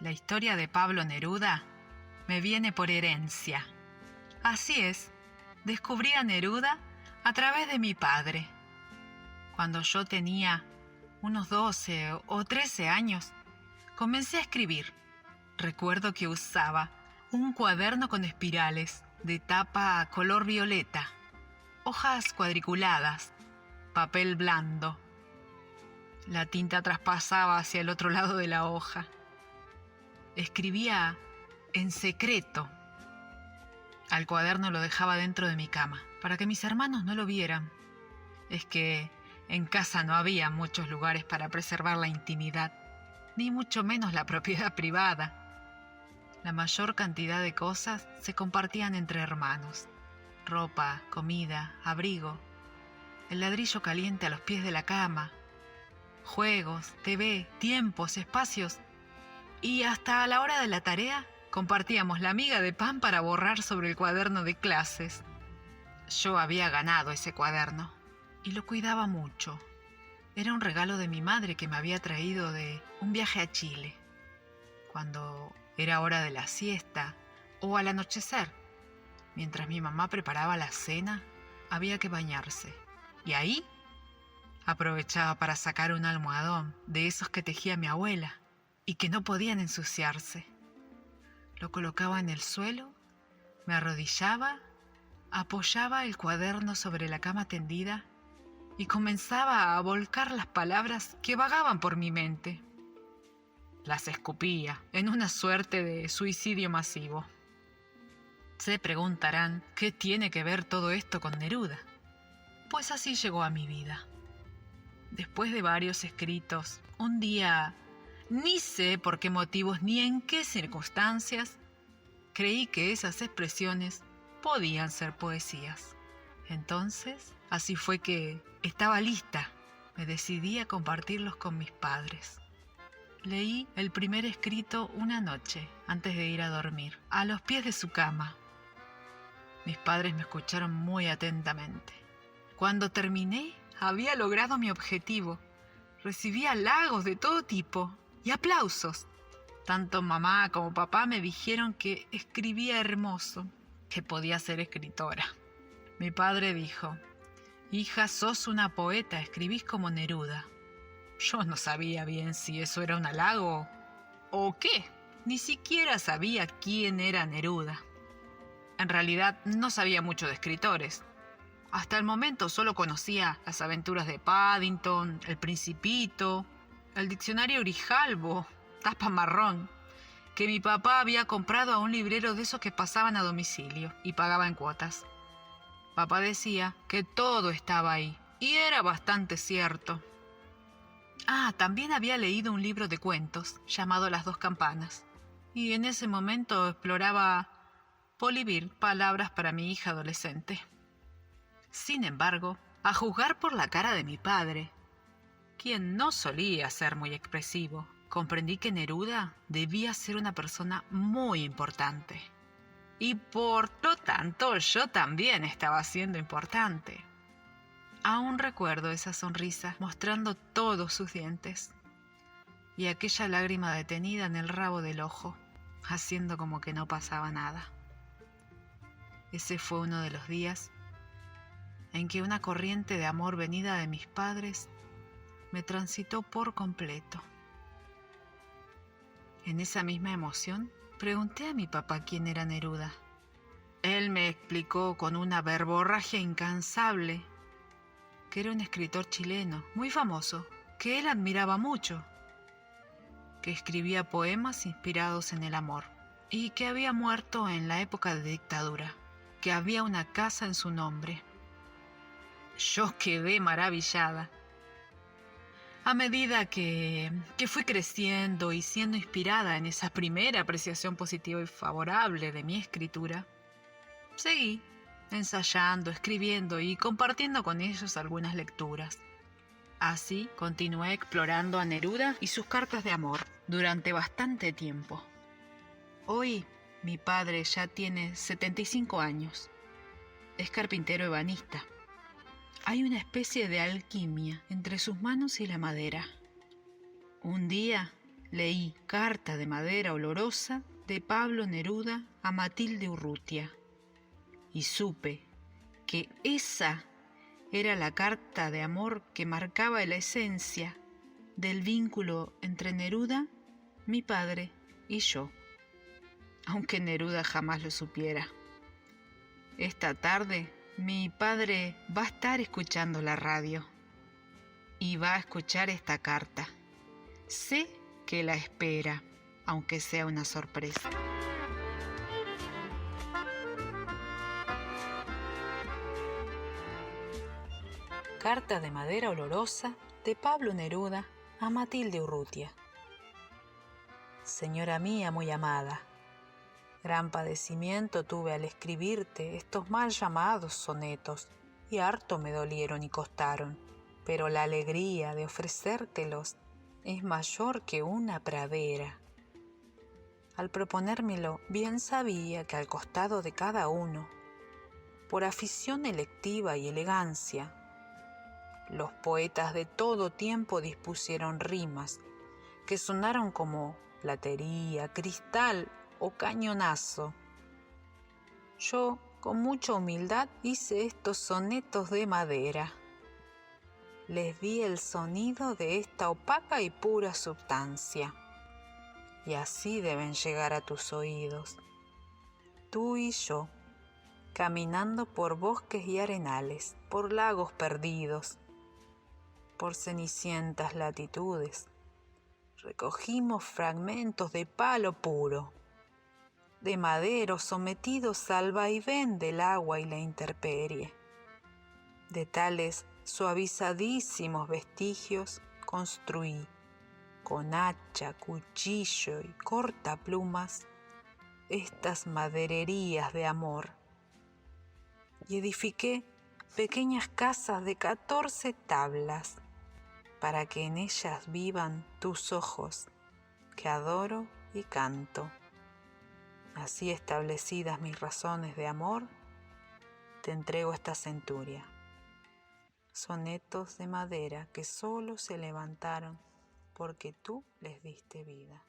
La historia de Pablo Neruda me viene por herencia. Así es, descubrí a Neruda a través de mi padre. Cuando yo tenía unos 12 o 13 años, comencé a escribir. Recuerdo que usaba un cuaderno con espirales de tapa color violeta, hojas cuadriculadas, papel blando. La tinta traspasaba hacia el otro lado de la hoja. Escribía en secreto. Al cuaderno lo dejaba dentro de mi cama, para que mis hermanos no lo vieran. Es que en casa no había muchos lugares para preservar la intimidad, ni mucho menos la propiedad privada. La mayor cantidad de cosas se compartían entre hermanos. Ropa, comida, abrigo, el ladrillo caliente a los pies de la cama, juegos, TV, tiempos, espacios. Y hasta a la hora de la tarea, compartíamos la miga de pan para borrar sobre el cuaderno de clases. Yo había ganado ese cuaderno y lo cuidaba mucho. Era un regalo de mi madre que me había traído de un viaje a Chile. Cuando era hora de la siesta o al anochecer, mientras mi mamá preparaba la cena, había que bañarse. Y ahí aprovechaba para sacar un almohadón de esos que tejía mi abuela y que no podían ensuciarse. Lo colocaba en el suelo, me arrodillaba, apoyaba el cuaderno sobre la cama tendida y comenzaba a volcar las palabras que vagaban por mi mente. Las escupía en una suerte de suicidio masivo. Se preguntarán qué tiene que ver todo esto con Neruda. Pues así llegó a mi vida. Después de varios escritos, un día, ni sé por qué motivos ni en qué circunstancias, creí que esas expresiones podían ser poesías. Entonces, así fue que estaba lista. Me decidí a compartirlos con mis padres. Leí el primer escrito una noche, antes de ir a dormir, a los pies de su cama. Mis padres me escucharon muy atentamente. Cuando terminé, había logrado mi objetivo. Recibí halagos de todo tipo y aplausos. Tanto mamá como papá me dijeron que escribía hermoso, que podía ser escritora. Mi padre dijo: «Hija, sos una poeta, escribís como Neruda». Yo no sabía bien si eso era un halago o qué. Ni siquiera sabía quién era Neruda. En realidad no sabía mucho de escritores. Hasta el momento solo conocía las aventuras de Paddington, El Principito, el diccionario Grijalbo, tapa marrón, que mi papá había comprado a un librero de esos que pasaban a domicilio y pagaba en cuotas. Papá decía que todo estaba ahí, y era bastante cierto. También había leído un libro de cuentos llamado Las dos campanas, y en ese momento exploraba polibir palabras para mi hija adolescente. Sin embargo, a juzgar por la cara de mi padre, quien no solía ser muy expresivo, comprendí que Neruda debía ser una persona muy importante. Y por lo tanto, yo también estaba siendo importante. Aún recuerdo esa sonrisa mostrando todos sus dientes y aquella lágrima detenida en el rabo del ojo, haciendo como que no pasaba nada. Ese fue uno de los días en que una corriente de amor venida de mis padres me transitó por completo. En esa misma emoción, pregunté a mi papá quién era Neruda. Él me explicó con una verborragia incansable que era un escritor chileno muy famoso, que él admiraba mucho, que escribía poemas inspirados en el amor y que había muerto en la época de dictadura, que había una casa en su nombre. Yo quedé maravillada. A medida que fui creciendo y siendo inspirada en esa primera apreciación positiva y favorable de mi escritura, seguí ensayando, escribiendo y compartiendo con ellos algunas lecturas. Así continué explorando a Neruda y sus cartas de amor durante bastante tiempo. Hoy mi padre ya tiene 75 años. Es carpintero ebanista. Hay una especie de alquimia entre sus manos y la madera. Un día leí Carta de madera olorosa de Pablo Neruda a Matilde Urrutia y supe que esa era la carta de amor que marcaba la esencia del vínculo entre Neruda, mi padre y yo, aunque Neruda jamás lo supiera. Esta tarde mi padre va a estar escuchando la radio y va a escuchar esta carta. Sé que la espera, aunque sea una sorpresa. Carta de madera olorosa de Pablo Neruda a Matilde Urrutia. Señora mía muy amada, gran padecimiento tuve al escribirte estos mal llamados sonetos, y harto me dolieron y costaron, pero la alegría de ofrecértelos es mayor que una pradera. Al proponérmelo, bien sabía que al costado de cada uno, por afición electiva y elegancia, los poetas de todo tiempo dispusieron rimas que sonaron como platería, cristal o cañonazo. Yo, con mucha humildad, hice estos sonetos de madera. Les di el sonido de esta opaca y pura substancia. Y así deben llegar a tus oídos. Tú y yo, caminando por bosques y arenales, por lagos perdidos, por cenicientas latitudes, recogimos fragmentos de palo puro, de madero sometidos al vaivén del agua y la intemperie. De tales suavizadísimos vestigios construí, con hacha, cuchillo y cortaplumas, estas madererías de amor, y edifiqué pequeñas casas de 14 tablas, para que en ellas vivan tus ojos, que adoro y canto. Así establecidas mis razones de amor, te entrego esta centuria. Sonetos de madera que solo se levantaron porque tú les diste vida.